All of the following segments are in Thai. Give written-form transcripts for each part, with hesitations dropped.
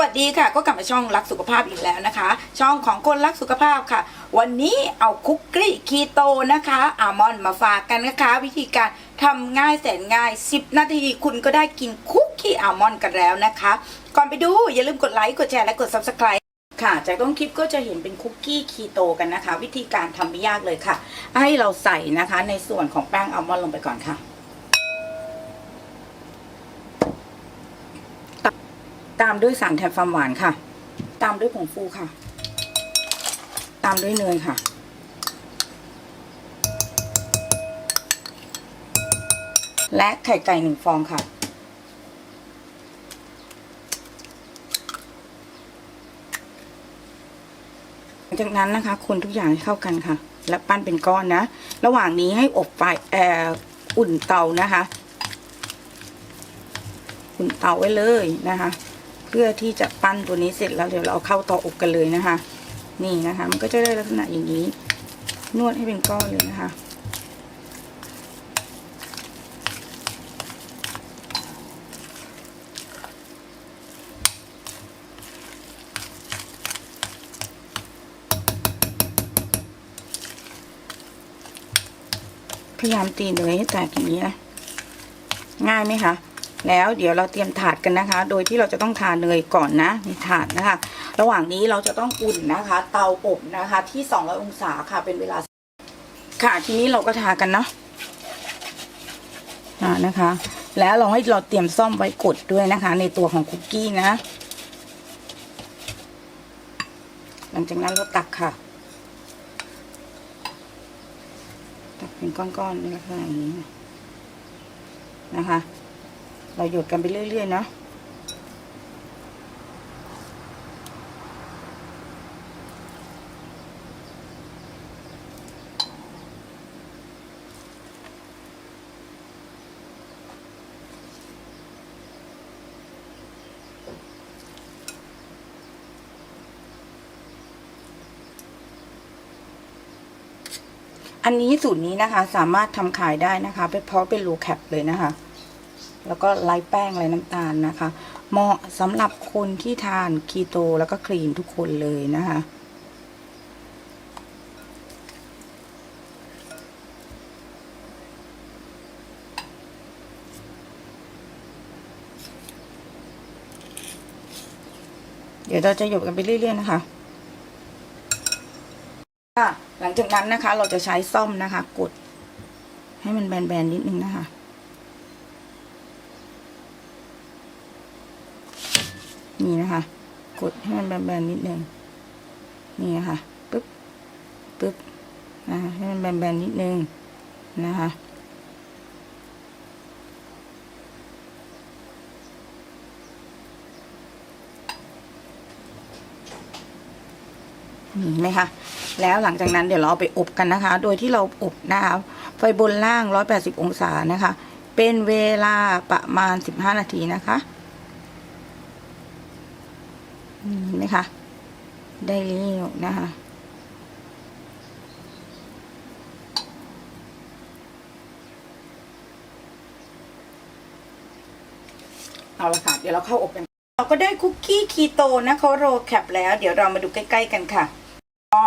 วัสดีค่ะก็กลับมาช่องรักสุขภาพอีกแล้วนะคะช่องของคนรักสุขภาพค่ะวันนี้เอาคุกกี้คีโตนะคะอัลมอนด์มาฝากกันนะคะวิธีการทำง่ายแสนง่าย10นาทีคุณก็ได้กินคุกกี้อัลมอนด์กันแล้วนะคะก่อนไปดูอย่าลืมกดไลค์กดแชร์และกด Subscribe ค่ะจากต้นคลิปก็จะเห็นเป็นคุกกี้คีโตกันนะคะวิธีการทำไม่ยากเลยค่ะให้เราใส่นะคะในส่วนของแป้งอัลมอนด์ลงไปก่อนค่ะตามด้วยสารแทนความหวานค่ะตามด้วยผงฟูค่ะตามด้วยเนยค่ะและไข่ไก่1 ฟองค่ะจากนั้นนะคะคนทุกอย่างให้เข้ากันค่ะและปั้นเป็นก้อนนะระหว่างนี้ให้อบไฟอุ่นเตานะคะอุ่นเตาไว้เลยนะคะเพื่อที่จะปั้นตัวนี้เสร็จแล้วเดี๋ยวเราเอาเข้าเตาอบกันเลยนะคะนี่นะคะมันก็จะได้ลักษณะอย่างนี้นวดให้เป็นก้อนเลยนะคะพยายามตีเนยให้แตกอย่างนี้นะง่ายไหมคะแล้วเดี๋ยวเราเตรียมถาดกันนะคะโดยที่เราจะต้องทาเนยก่อนนะในถาดนะคะระหว่างนี้เราจะต้องอุ่นนะคะเตาอบนะคะที่200องศาค่ะเป็นเวลาค่ะทีนี้เราก็ทากันเนาะนะคะแล้วเราให้เราเตรียมซ่อมไว้กดด้วยนะคะในตัวของคุกกี้นะหลังจากนั้นเราตักค่ะตักเป็นก้อนๆในลักษณะอย่างนี้นะคะเราหยดกันไปเรื่อยๆเนาะอันนี้สูตรนี้นะคะสามารถทำขายได้นะคะเพราะเป็นโลแคปเลยนะคะแล้วก็ไร้แป้งไร้น้ำตาลนะคะเหมาะสำหรับคนที่ทานคีโตแล้วก็คลีนทุกคนเลยนะคะเดี๋ยวเราจะหยดกันไปเรื่อยๆนะคะหลังจากนั้นนะคะเราจะใช้ซ่อมนะคะกดให้มันแบนๆนิดนึงนะคะนี่นะคะกดให้มันแบนๆนิดนึงนี่นะคะปึ๊บปึ๊บให้มันแบนๆนิดนึงนะคะเห็นไหมคะแล้วหลังจากนั้นเดี๋ยวเราเอาไปอบกันนะคะโดยที่เราอบนะคะไฟบนล่าง180องศานะคะเป็นเวลาประมาณ15นาทีนะคะเห็นไหมคะได้แล้วนะคะเอาละค่ะเดี๋ยวเราเข้าอบกันเราก็ได้คุกกี้คีโตนะคะโรลแคปแล้วเดี๋ยวเรามาดูใกล้ๆกันค่ะ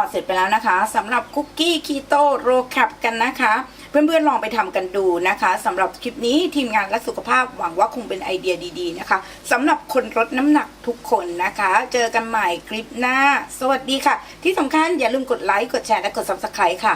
เสร็จไปแล้วนะคะสำหรับคุกกี้คีโตโรลแคปกันนะคะเพื่อนๆลองไปทำกันดูนะคะสำหรับคลิปนี้ทีมงานและสุขภาพหวังว่าคงเป็นไอเดียดีๆนะคะสำหรับคนลดน้ำหนักทุกคนนะคะเจอกันใหม่คลิปหน้าสวัสดีค่ะที่สำคัญอย่าลืมกดไลค์กดแชร์และกด Subscribe ค่ะ